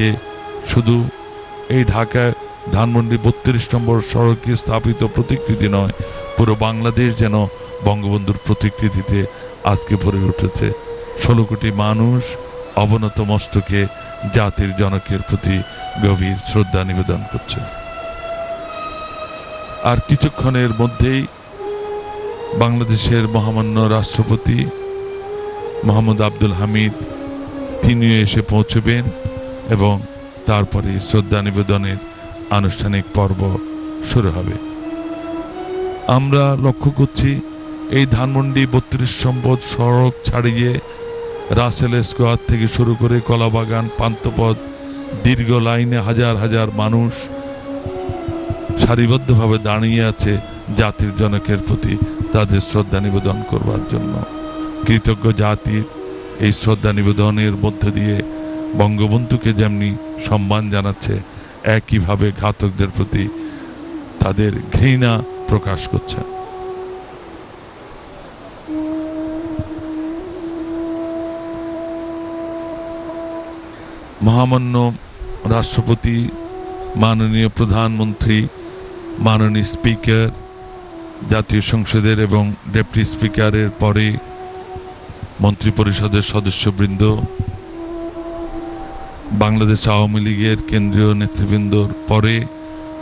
থেকে শুধু এই ঢাকায় ধানমন্ডি ৩২ নম্বর সড়কে স্থাপিত প্রতিকৃতি নয়, পুরো বাংলাদেশ যেন বঙ্গবন্ধুর প্রতিকৃতিতে আজকে ভরে উঠেছে। ১৬ কোটি মানুষ অবনত মস্তকে জাতির জনকের প্রতি গভীর শ্রদ্ধা নিবেদন করছে। আর কিছুক্ষণের মধ্যেই বাংলাদেশের মহামান্য রাষ্ট্রপতি মোহাম্মদ আব্দুল হামিদ তিনিও এসে পৌঁছবেন এবং তারপরে শ্রদ্ধা নিবেদনের আনুষ্ঠানিক পর্ব শুরু হবে। আমরা লক্ষ্য করছি এই ধানমন্ডি ৩২ নম্বর সড়ক ছাড়িয়ে রাসেল স্কোয়ার থেকে শুরু করে কলাবাগান, পান্থপথ, দীর্ঘ লাইনে হাজার হাজার মানুষ সারিবদ্ধভাবে দাঁড়িয়ে আছে জাতির জনকের প্রতি তাদের শ্রদ্ধা নিবেদন করবার জন্য। কৃতজ্ঞ জাতির এই শ্রদ্ধা নিবেদনের মধ্যে দিয়ে বঙ্গবন্ধুকে যেমনি সম্মান জানাচ্ছে, একইভাবে ঘাতকদের প্রতি তাদের ঘৃণা প্রকাশ করছে। মহামান্য রাষ্ট্রপতি, মাননীয় প্রধানমন্ত্রী, মাননীয় স্পিকার জাতীয় সংসদের এবং ডেপুটি স্পিকারের পরে মন্ত্রিপরিষদের সদস্যবৃন্দ, বাংলাদেশ আওয়ামী লীগের কেন্দ্রীয় নেতৃবৃন্দর পরে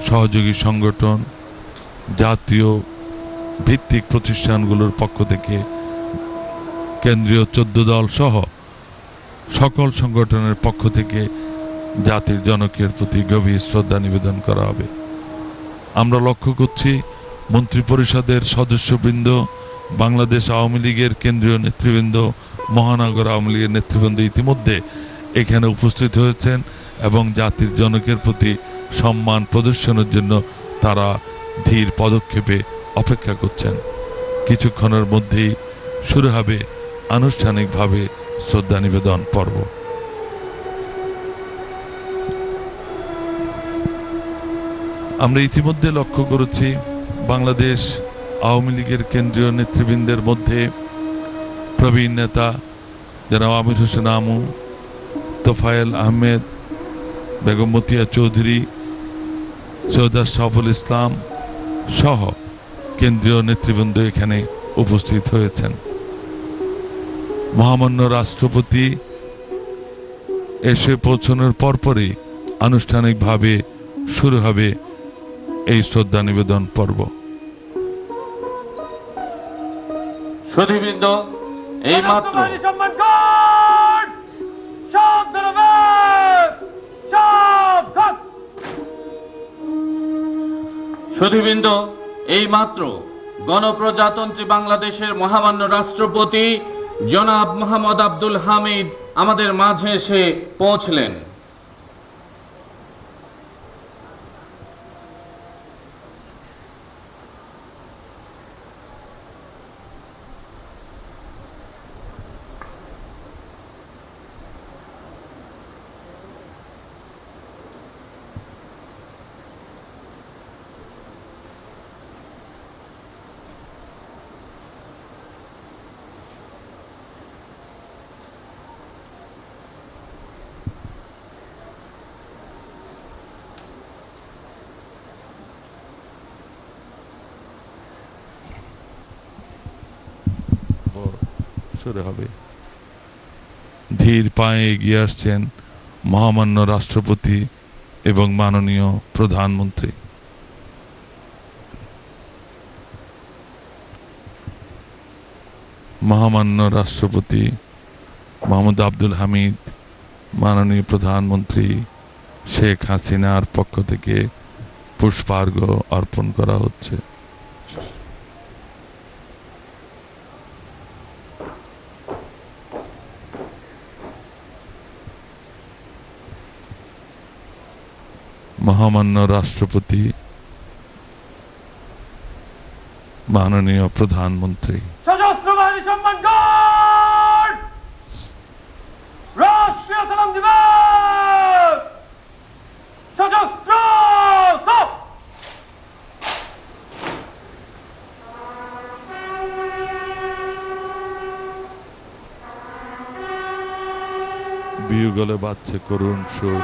সহযোগী সংগঠন, জাতীয় ভিত্তিক প্রতিষ্ঠানগুলোর পক্ষ থেকে কেন্দ্রীয় 14 দল সহ সকল সংগঠনের পক্ষ থেকে জাতির জনকের প্রতি গভীর শ্রদ্ধা নিবেদন করা হবে। আমরা লক্ষ্য করছি মন্ত্রিপরিষদের সদস্যবৃন্দ, বাংলাদেশ আওয়ামী লীগের কেন্দ্রীয় নেতৃবৃন্দ, মহানগর আওয়ামী লীগের নেতৃবৃন্দ ইতিমধ্যে এখানে উপস্থিত হয়েছেন এবং জাতির জনকের প্রতি সম্মান প্রদর্শনের জন্য তারা ধীর পদক্ষেপে অপেক্ষা করছেন। কিছুক্ষণের মধ্যেই শুরু হবে আনুষ্ঠানিকভাবে শ্রদ্ধা নিবেদন পর্ব। আমরা ইতিমধ্যে লক্ষ্য করেছি বাংলাদেশ আওয়ামী লীগের কেন্দ্রীয় নেতৃবৃন্দের মধ্যে প্রবীণ নেতা জনাব আমির হোসেন আমু, তোফায়েল আহমেদ, বেগম মতিয়া চৌধুরী, সৈয়দ আশরাফুল ইসলাম সহ কেন্দ্রীয় নেতৃবৃন্দ এখানে উপস্থিত হয়েছেন। মহামান্য রাষ্ট্রপতি এসে পৌঁছানোর পরপরই আনুষ্ঠানিকভাবে শুরু হবে এই শ্রদ্ধা নিবেদন পর্ব। সুধীবৃন্দ, এই মাত্র গণপ্রজাতন্ত্রী বাংলাদেশের মহামান্য রাষ্ট্রপতি জনাব মোহাম্মদ আব্দুল হামিদ আমাদের মাঝে এসে পৌঁছলেন। শুরু হবে। ধীর পায়ে এগিয়ে আসছেন মহামান্য রাষ্ট্রপতি এবং মাননীয় প্রধানমন্ত্রী। মহামান্য রাষ্ট্রপতি মোহাম্মদ আব্দুল হামিদ, মাননীয় প্রধানমন্ত্রী শেখ হাসিনার পক্ষ থেকে পুষ্পার্ঘ্য অর্পণ করা হচ্ছে। মহামান্য রাষ্ট্রপতি, মাননীয় প্রধানমন্ত্রী, সশস্ত্র বাহিনী সম্মান গার্ড, রাষ্ট্রীয় সালাম দিবস, সশস্ত্র বিয়োগলে বাজছে করুণ সুর।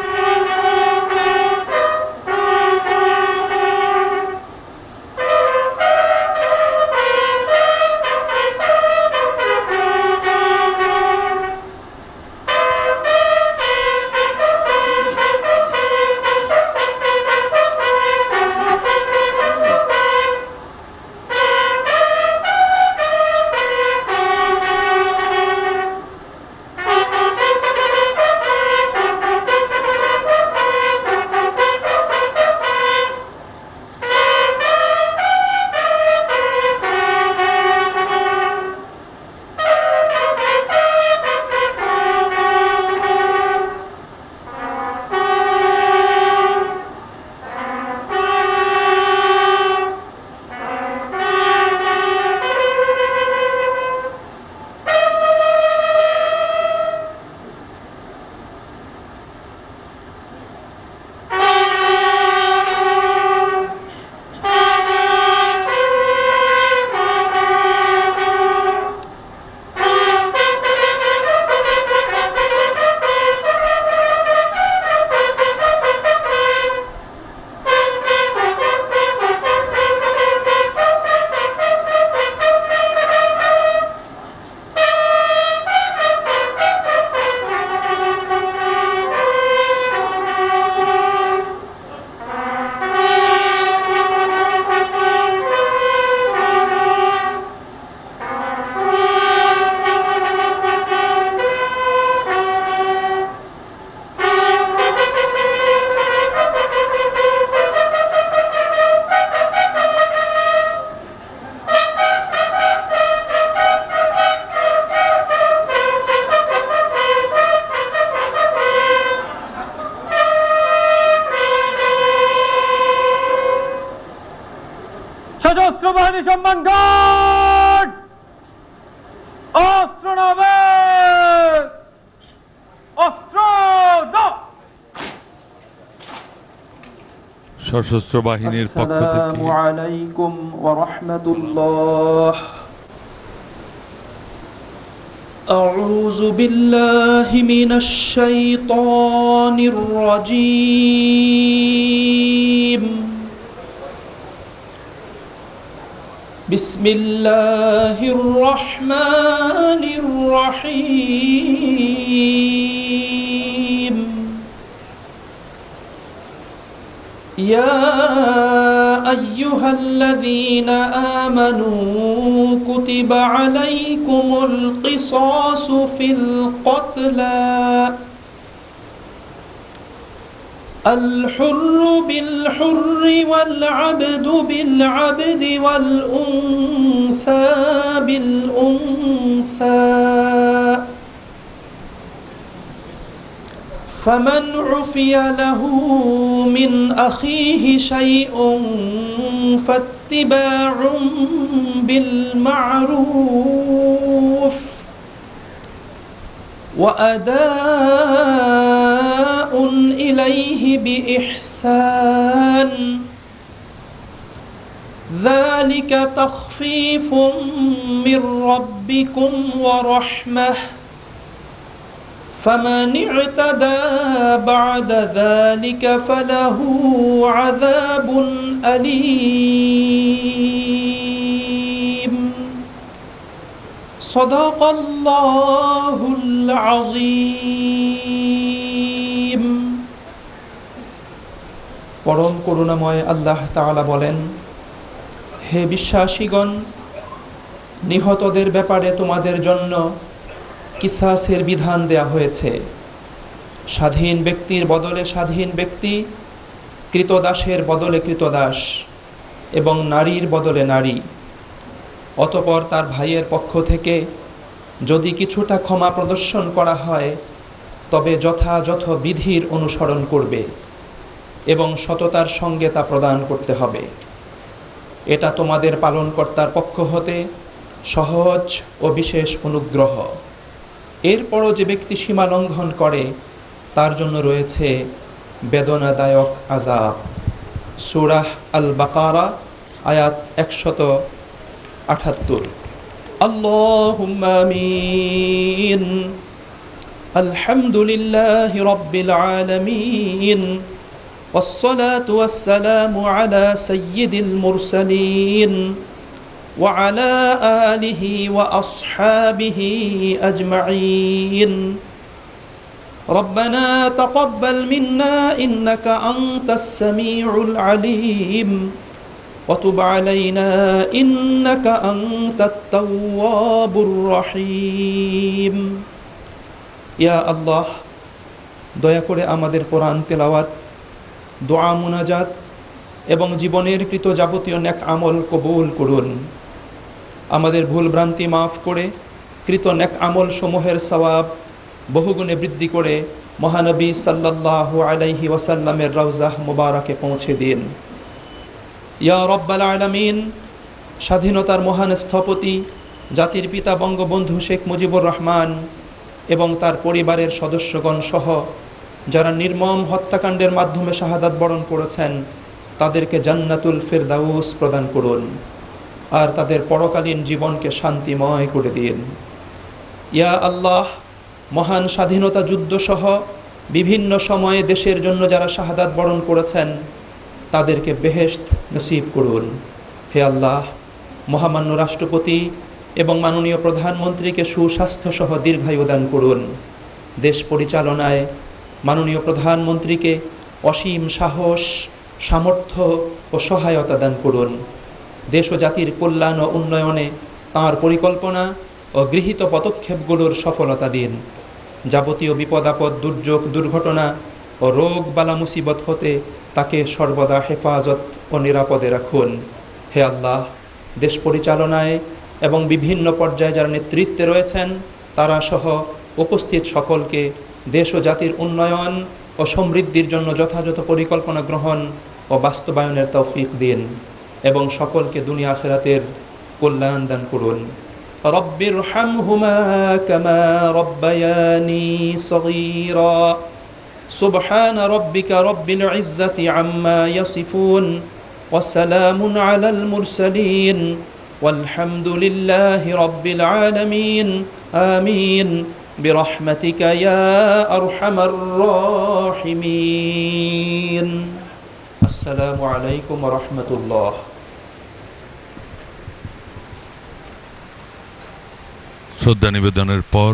সশস্ত্র বাহিনী সম্মান গার্ড, অস্ত্র নামে, অস্ত্র দাও। সশস্ত্র বাহিনীর পক্ষ থেকে আসসালামু আলাইকুম ওয়া রাহমাতুল্লাহ। আউযু বিল্লাহি মিনাশ শাইতানির রাজীম। বিসমিল্লাহির রহমানির রহিম। يا أيها الذين آمنوا كتب عليكم القصاص في القتلى الحر بالحر والعبد بالعبد والأنثى بالأنثى فمن عفي له من أخيه شيء فاتباع بالمعروف وأداء إليه بإحسان ذلك تخفيف من ربكم ورحمة فمن اعتدى بعد ذلك فله عذاب أليم صدق الله العظيم। পরম করুণাময় আল্লাহ তাআলা বলেন, হে বিশ্বাসীগণ, নিহতদের ব্যাপারে তোমাদের জন্য কিসাসের বিধান দেয়া হয়েছে। স্বাধীন ব্যক্তির বদলে স্বাধীন ব্যক্তি, কৃতদাসের বদলে কৃতদাস এবং নারীর বদলে নারী। অতঃপর তার ভাইয়ের পক্ষ থেকে যদি কিছুটা ক্ষমা প্রদর্শন করা হয় তবে যথাযথ বিধির অনুসরণ করবে এবং সততার সঙ্গে তা প্রদান করতে হবে। এটা তোমাদের পালনকর্তার পক্ষ হতে সহজ ও বিশেষ অনুগ্রহ। এরপরও যে ব্যক্তি সীমা লঙ্ঘন করে তার জন্য রয়েছে বেদনাদায়ক আযাব। সূরা আল বাকারা আয়াত 178। আল্লাহুম্মা আমিন। আলহামদুলিল্লাহি রাব্বিল আলামিন ওয়াসসালাতু ওয়াসসালামু আলা সাইয়্যিদিল মুরসালিন وعلى آله وأصحابه أجمعين ربنا تقبل منا إنك أنت السميع العليم وتب علينا إنك أنت التواب الرحيم يا الله দয়া করে আমাদের কোরআন তেলাওয়াত, দোয়া মুনাজাত এবং জীবনের কৃত যাবতীয় নেক আমল কবুল করুন। আমাদের ভুল ভ্রান্তি মাফ করে কৃত নেক আমল সমূহের সওয়াব বহুগুণে বৃদ্ধি করে মহানবী সাল্লাল্লাহু আলাইহি ওয়াসাল্লামের রওজাহ মুবারাকে পৌঁছে দিন। ইয়া রব্বাল আলামিন, স্বাধীনতার মহান স্থপতি জাতির পিতা বঙ্গবন্ধু শেখ মুজিবুর রহমান এবং তার পরিবারের সদস্যগণ সহ যারা নির্মম হত্যাকাণ্ডের মাধ্যমে শাহাদাত বরণ করেছেন তাদেরকে জান্নাতুল ফিরদাউস প্রদান করুন আর তাদের পরকালীন জীবনকে শান্তিময় করে দিন। ইয়া আল্লাহ, মহান স্বাধীনতা যুদ্ধ সহ বিভিন্ন সময়ে দেশের জন্য যারা শাহাদাত বরণ করেছেন তাদেরকে বেহেশত নসিব করুন। হে আল্লাহ, মহামান্য রাষ্ট্রপতি এবং মাননীয় প্রধানমন্ত্রীকে সুস্বাস্থ্য সহ দীর্ঘায়ু দান করুন। দেশ পরিচালনায় মাননীয় প্রধানমন্ত্রীকে অসীম সাহস, সামর্থ্য ও সহায়তা দান করুন। দেশ ও জাতির কল্যাণ ও উন্নয়নে তাঁর পরিকল্পনা ও গৃহীত পদক্ষেপগুলোর সফলতা দিন। যাবতীয় বিপদ আপদ, দুর্যোগ, দুর্ঘটনা ও রোগ বালা মুসিবত হতে তাকে সর্বদা হেফাজত ও নিরাপদে রাখুন। হে আল্লাহ, দেশ পরিচালনায় এবং বিভিন্ন পর্যায়ে যারা নেতৃত্বে রয়েছেন তারা সহ উপস্থিত সকলকে দেশ ও জাতির উন্নয়ন ও সমৃদ্ধির জন্য যথাযথ পরিকল্পনা গ্রহণ ও বাস্তবায়নের তৌফিক দিন। এবং সকলকে দুনিয়া আখিরাতের কল্যাণ দান করুন। রব্বিরহামহুমা কামা রব্বায়ানি সগীরা। সুবহান রাব্বিকা রব্বিল ইজ্জাতি আম্মা ইয়াসিফুন ওয়া সালামুন আলাল মুরসালিন ওয়ালহামদুলিল্লাহি রাব্বিল আলামিন। আমিন বিরহমাতিকা ইয়া আরহামার রাহিমিন। আসসালামু আলাইকুম ওয়া রাহমাতুল্লাহ। শ্রদ্ধা নিবেদনের পর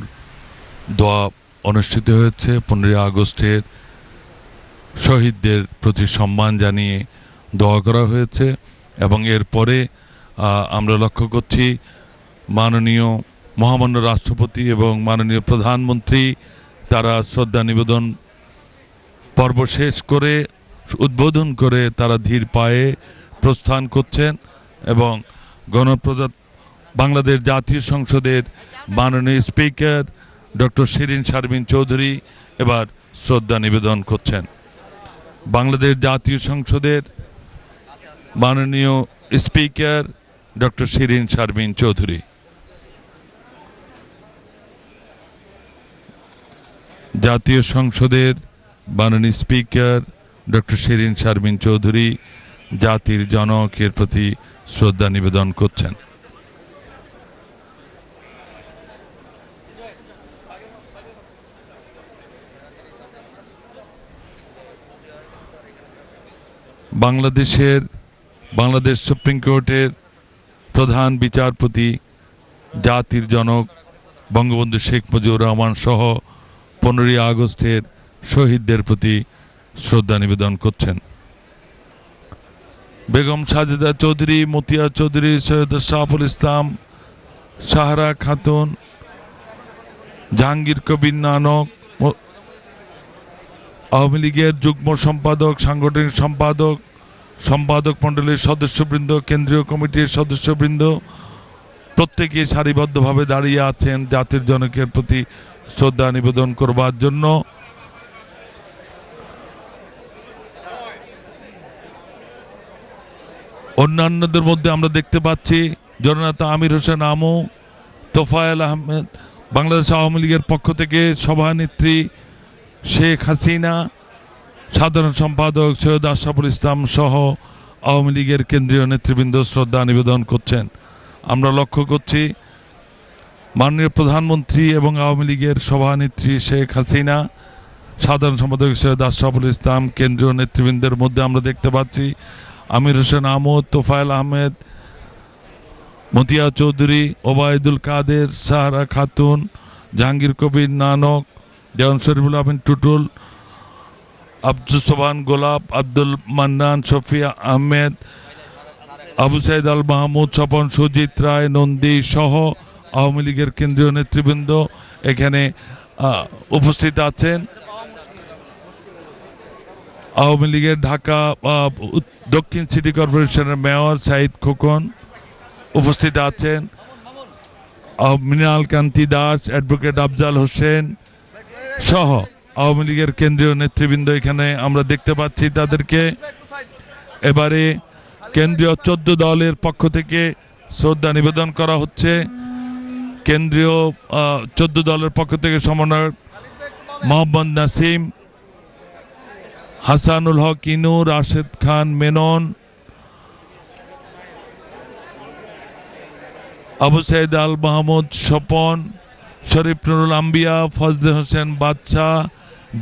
দোয়া অনুষ্ঠিত হয়েছে। 15 আগস্টের শহীদদের প্রতি সম্মান জানিয়ে দোয়া করা হয়েছে এবং এরপরে আমরা লক্ষ্য করছি মাননীয় মহামান্য রাষ্ট্রপতি এবং মাননীয় প্রধানমন্ত্রী তারা শ্রদ্ধা নিবেদন পর্ব শেষ করে উদ্বোধন করে তারা ধীর পায়ে প্রস্থান করছেন এবং বাংলাদেশ জাতীয় সংসদের মাননীয় স্পিকার ডক্টর শিরিন শারমিন চৌধুরী এবার শ্রদ্ধা নিবেদন করছেন। বাংলাদেশ জাতীয় সংসদের মাননীয় স্পিকার ডক্টর শিরিন শারমিন চৌধুরী। জাতীয় সংসদের মাননীয় স্পিকার ডক্টর শিরিন শারমিন চৌধুরী জাতির জনকের প্রতি শ্রদ্ধা নিবেদন করছেন। বাংলাদেশ সুপ্রিম কোর্টের প্রধান বিচারপতি জাতির জনক বঙ্গবন্ধু শেখ মুজিবুর রহমান সহ 15 আগস্টের শহীদদের প্রতি শ্রদ্ধা নিবেদন করছেন। বেগম সাজেদা চৌধুরী, মতিয়া চৌধুরী, সৈয়দ আশরাফুল ইসলাম, সাহারা খাতুন, জাহাঙ্গীর কবির নানক, আওয়ামী লীগের যুগ্ম সম্পাদক, সাংগঠনিক সম্পাদক মণ্ডলীর সদস্যবৃন্দ, কেন্দ্রীয় কমিটির সদস্যবৃন্দ প্রত্যেকে সারিবদ্ধভাবে দাঁড়িয়ে আছেন জাতির জনকের প্রতি শ্রদ্ধা নিবেদন করবার জন্য। অন্যান্যদের মধ্যে আমরা দেখতে পাচ্ছি জননেতা আমির হোসেন আমু, তোফায়েল আহমেদ, বাংলাদেশ আওয়ামী লীগের পক্ষ থেকে সভানেত্রী শেখ হাসিনা, সাধারণ সম্পাদক সৈয়দ আশরাফুল ইসলাম সহ আওয়ামী লীগের কেন্দ্রীয় নেতৃবৃন্দ শ্রদ্ধা নিবেদন করছেন। আমরা লক্ষ্য করছি মাননীয় প্রধানমন্ত্রী এবং আওয়ামী লীগের সভানেত্রী শেখ হাসিনা, সাধারণ সম্পাদক সৈয়দ আশরাফুল ইসলাম, কেন্দ্রীয় নেতৃবৃন্দের মধ্যে আমরা দেখতে পাচ্ছি আমির হোসেন আহমদ, তোফায়েল আহমেদ, মতিয়া চৌধুরী, ওবায়দুল কাদের, সাহারা খাতুন, জাহাঙ্গীর কবির নানক, দেওয়ান শরীফুল আমিন টুটুল, আব্দুল সোবহান গোলাপ, আব্দুল মান্নান, শফিয়া আহমেদ, আবু সাইদ আল মাহমুদ, স্বপন, সুজিত রায়, নন্দী সহ আওয়ামী লীগের কেন্দ্রীয় নেতৃবৃন্দ এখানে উপস্থিত আছেন। আওয়ামী লীগের ঢাকা দক্ষিণ সিটি কর্পোরেশনের মেয়র সাইদ খোকন উপস্থিত আছেন। মৃণাল কান্তি দাস, অ্যাডভোকেট আফজাল হোসেন সহ আওয়ামী লীগের কেন্দ্রীয় নেতৃবৃন্দ এখানে আমরা দেখতে পাচ্ছি তাদেরকে। এবারে কেন্দ্রীয় 14 দলের পক্ষ থেকে শ্রদ্ধা নিবেদন করা হচ্ছে। কেন্দ্রীয় 14 দলের পক্ষ থেকে সমন্বয়ক মোহাম্মদ নাসিম, হাসানুল হক ইনু, রাশেদ খান মেনন, আবু সাইদ আল মাহমুদ স্বপন, শরীফ নুরুল আম্বিয়া, ফজলে হোসেন বাদশাহ,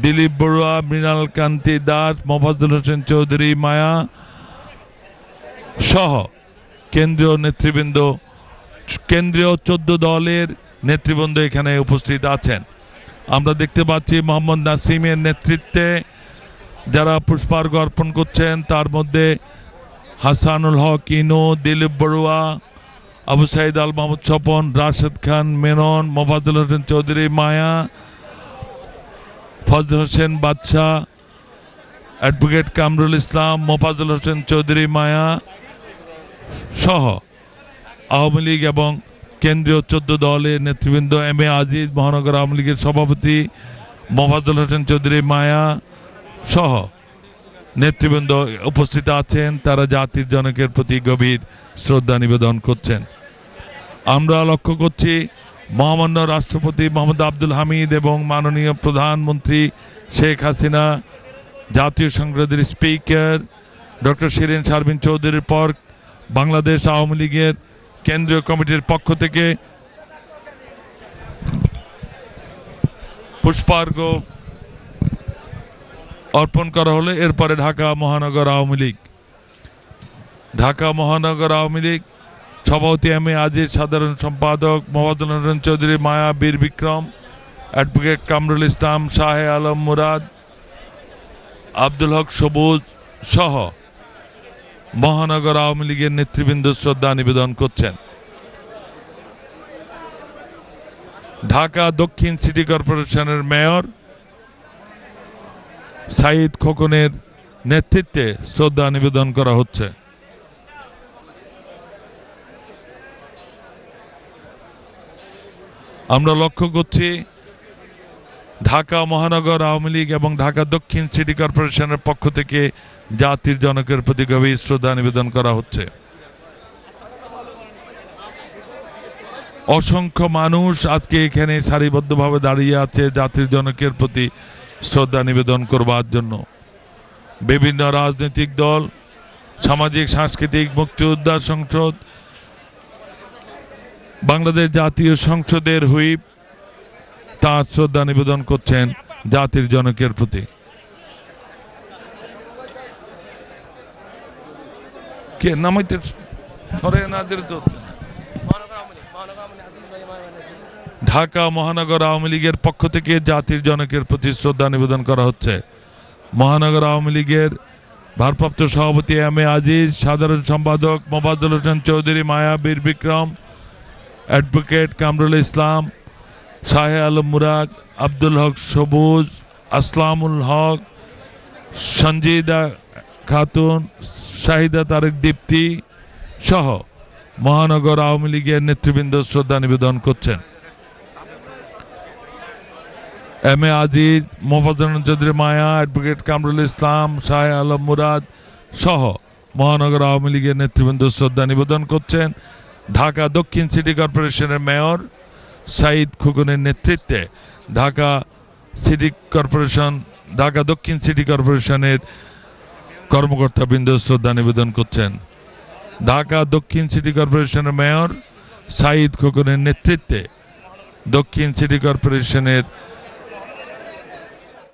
দিলীপ বড়ুয়া, মৃণাল কান্তি দাস, মোফাজ্জল হোসেন চৌধুরী মায়া সহ কেন্দ্রীয় নেতৃবৃন্দ, কেন্দ্রীয় 14 দলের নেতৃবৃন্দ এখানে উপস্থিত আছেন। আমরা দেখতে পাচ্ছি মোহাম্মদ নাসিমের নেতৃত্বে যারা পুষ্পার্ঘ অর্পণ করছেন তার মধ্যে হাসানুল হক ইনু, দিলীপ বড়ুয়া, আবু সাইদ আল মাহমুদ স্বপন, রাশেদ খান মেনন, মোফাজ্জল হোসেন চৌধুরী মায়া, ফজল হোসেন বাদশাহ, অ্যাডভোকেট কামরুল ইসলাম, মোফাজ্জল হোসেন চৌধুরী মায়া সহ আওয়ামী লীগ এবং কেন্দ্রীয় 14 দলের নেতৃবৃন্দ, এম এ আজিজ, মহানগর আওয়ামী লীগের সভাপতি মোফাজ্জল হোসেন চৌধুরী মায়া সহ নেতৃবৃন্দ উপস্থিত আছেন, তারা জাতির জনকের প্রতি গভীর শ্রদ্ধা নিবেদন করছেন। আমরা লক্ষ্য করছি মহামান্য রাষ্ট্রপতি মোহাম্মদ আব্দুল হামিদ এবং মাননীয় প্রধানমন্ত্রী শেখ হাসিনা, জাতীয় সংসদের স্পিকার ডক্টর শিরিন শারমিন চৌধুরীর পর বাংলাদেশ আওয়ামী লীগের কেন্দ্রীয় কমিটির পক্ষ থেকে পুষ্পার্ঘ অর্পণ করা হলো। এরপরে ঢাকা মহানগর আওয়ামী লীগ সভাপতি এম এ আজিজ, সাধারণ সম্পাদক মোহাম্মদুল হোসেন চৌধুরী, মায়া, বীর বিক্রম, অ্যাডভোকেট কামরুল ইসলাম, শাহে আলম মুরাদ, আব্দুল হক সবুজ সহ মহানগর আওয়ামী লীগের নেতৃবৃন্দ শ্রদ্ধা নিবেদন করছেন। ঢাকা দক্ষিণ সিটি কর্পোরেশনের মেয়র সাঈদ খোকনের নেতৃত্বে শ্রদ্ধা নিবেদন করা হচ্ছে। আমরা লক্ষ্য করছি ঢাকা মহানগর আওয়ামী লীগ এবং ঢাকা দক্ষিণ সিটি কর্পোরেশনের পক্ষ থেকে জাতির জনকের প্রতি গভীর শ্রদ্ধা নিবেদন করা হচ্ছে। অসংখ্য মানুষ আজকে এখানে সারিবদ্ধভাবে দাঁড়িয়ে আছে জাতির জনকের প্রতি শ্রদ্ধা নিবেদন করবার জন্য। বিভিন্ন রাজনৈতিক দল, সামাজিক সাংস্কৃতিক মুক্তিযোদ্ধা সংসদ, বাংলাদেশ জাতীয় সংসদের হুইপ তার শ্রদ্ধা নিবেদন করছেন জাতির জনকের প্রতি। কে নামাইতে ঢাকা মহানগর আওয়ামী লীগের পক্ষ থেকে জাতির জনকের প্রতি শ্রদ্ধা নিবেদন করা হচ্ছে। মহানগর আওয়ামী লীগের ভারপ্রাপ্ত সভাপতি এম এ আজিজ, সাধারণ সম্পাদক মোফাজ্জল হোসেন চৌধুরী, মায়া, বীর বিক্রম, অ্যাডভোকেট কামরুল ইসলাম, শাহে আলম মুরাদ, আব্দুল হক সবুজ, আসলামুল হক, সঞ্জিদা খাতুন, শাহিদা তারেক দীপ্তি সহ মহানগর আওয়ামী লীগের নেতৃবৃন্দ শ্রদ্ধা নিবেদন করছেন। M A Aziz, Mofazzal Hossain Chowdhury, Maya, advocate Kamrul Islam, শাহে আলম মুরাদ সহ মহানগর আওয়ামী লীগের নেতৃবৃন্দ শ্রদ্ধা নিবেদন করছেন। ঢাকা দক্ষিণ সিটি কর্পোরেশনের মেয়র সাঈদ খোকনের নেতৃত্বে ঢাকা দক্ষিণ সিটি কর্পোরেশনের কর্মকর্তাবৃন্দ শ্রদ্ধা নিবেদন করছেন। ঢাকা দক্ষিণ সিটি কর্পোরেশনের মেয়র সাঈদ খোকনের নেতৃত্বে দক্ষিণ সিটি কর্পোরেশনের